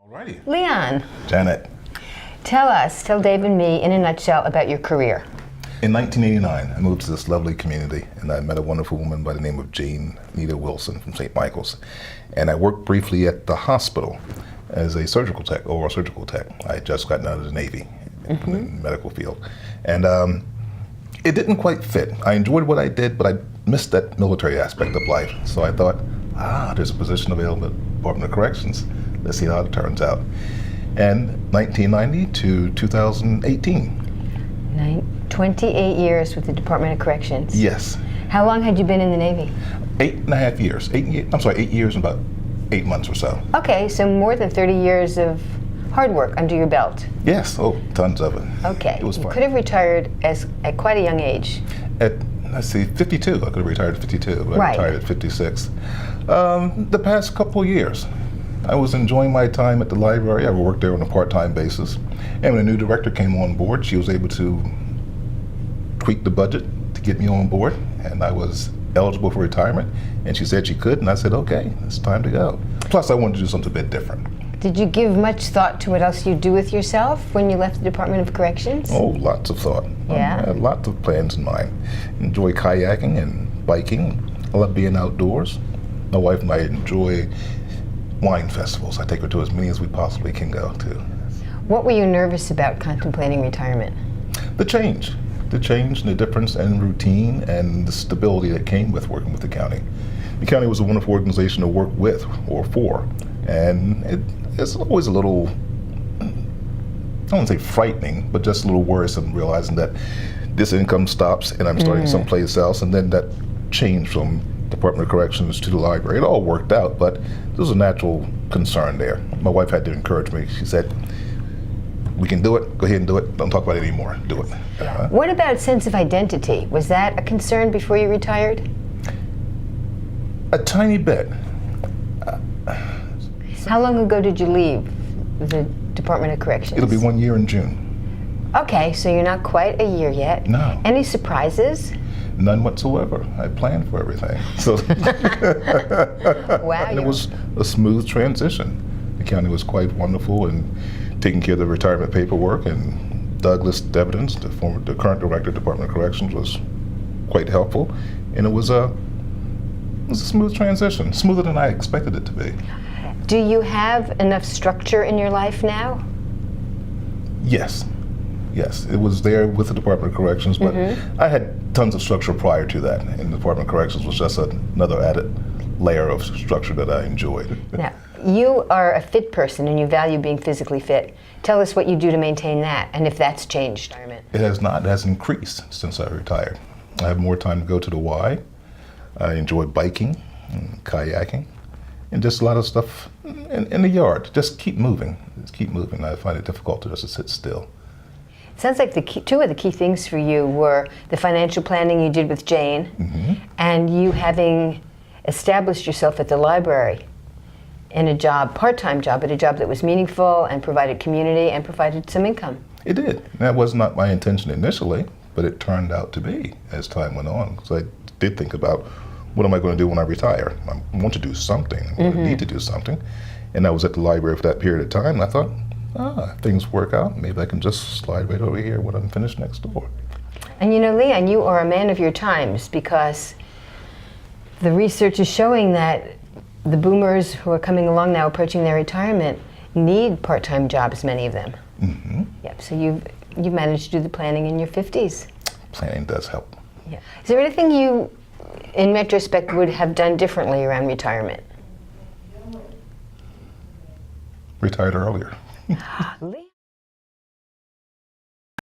Alrighty. Leon, Janet. tell Dave and me in a nutshell about your career. In 1989, I moved to this lovely community and I met a wonderful woman by the name of Jane Nita Wilson from St. Michael's. And I worked briefly at the hospital as a surgical tech, oral surgical tech. I had just gotten out of the Navy in the medical field. And it didn't quite fit. I enjoyed what I did, but I missed that military aspect of life. So I thought, there's a position available at the Department of Corrections. Let's see how it turns out. And 1990 to 2018. 28 years with the Department of Corrections. Yes. How long had you been in the Navy? 8.5 years. 8 years and about 8 months or so. Okay, so more than 30 years of hard work under your belt. Yes, tons of it. Okay, It was you fun. could have retired at quite a young age. At, 52. I could have retired at 52, but Right. I retired at 56. The past couple of years, I was enjoying my time at the library. I worked there on a part-time basis. And when a new director came on board, she was able to tweak the budget to get me on board. And I was eligible for retirement. And she said she could, and I said, okay, it's time to go. Plus, I wanted to do something a bit different. Did you give much thought to what else you'd do with yourself when you left the Department of Corrections? Oh, lots of thought. Yeah? I had lots of plans in mind. Enjoy kayaking and biking. I love being outdoors. My wife and I enjoy wine festivals. I take her to as many as we possibly can go to. What were you nervous about contemplating retirement? The change and the difference in routine and the stability that came with working with the county. The county was a wonderful organization to work with or for, and it's always a little, I don't want to say frightening, but just a little worrisome realizing that this income stops and I'm starting someplace else, and then that change from Department of Corrections to the library. It all worked out, but there was a natural concern there. My wife had to encourage me. She said, we can do it, go ahead and do it, don't talk about it anymore, do it. What about sense of identity? Was that a concern before you retired? A tiny bit. How long ago did you leave the Department of Corrections? It'll be 1 year in June. Okay, so you're not quite a year yet. No. Any surprises? None whatsoever. I planned for everything. So Wow. and it was a smooth transition. The county was quite wonderful in taking care of the retirement paperwork, and Douglas Devidence, the current director of Department of Corrections, was quite helpful. And it was a smooth transition, smoother than I expected it to be. Do you have enough structure in your life now? Yes. Yes, it was there with the Department of Corrections, but I had tons of structure prior to that, and the Department of Corrections was just another added layer of structure that I enjoyed. Now, you are a fit person and you value being physically fit. Tell us what you do to maintain that and if that's changed. It has not. It has increased since I retired. I have more time to go to the Y. I enjoy biking and kayaking and just a lot of stuff in the yard. Just keep moving. Just keep moving. I find it difficult to just sit still. Sounds like two of the key things for you were the financial planning you did with Jane and you having established yourself at the library in a job, part-time job, but a job that was meaningful and provided community and provided some income. It did. That was not my intention initially, but it turned out to be as time went on. So I did think about, what am I going to do when I retire? I want to do something. I need to do something. And I was at the library for that period of time, and I thought, if things work out, maybe I can just slide right over here when I'm finished next door. And you know, Leon, you are a man of your times, because the research is showing that the boomers who are coming along now, approaching their retirement, need part-time jobs, many of them. Yep. So you've managed to do the planning in your 50s. Planning does help. Yeah. Is there anything you, in retrospect, would have done differently around retirement? Retired earlier. Lee?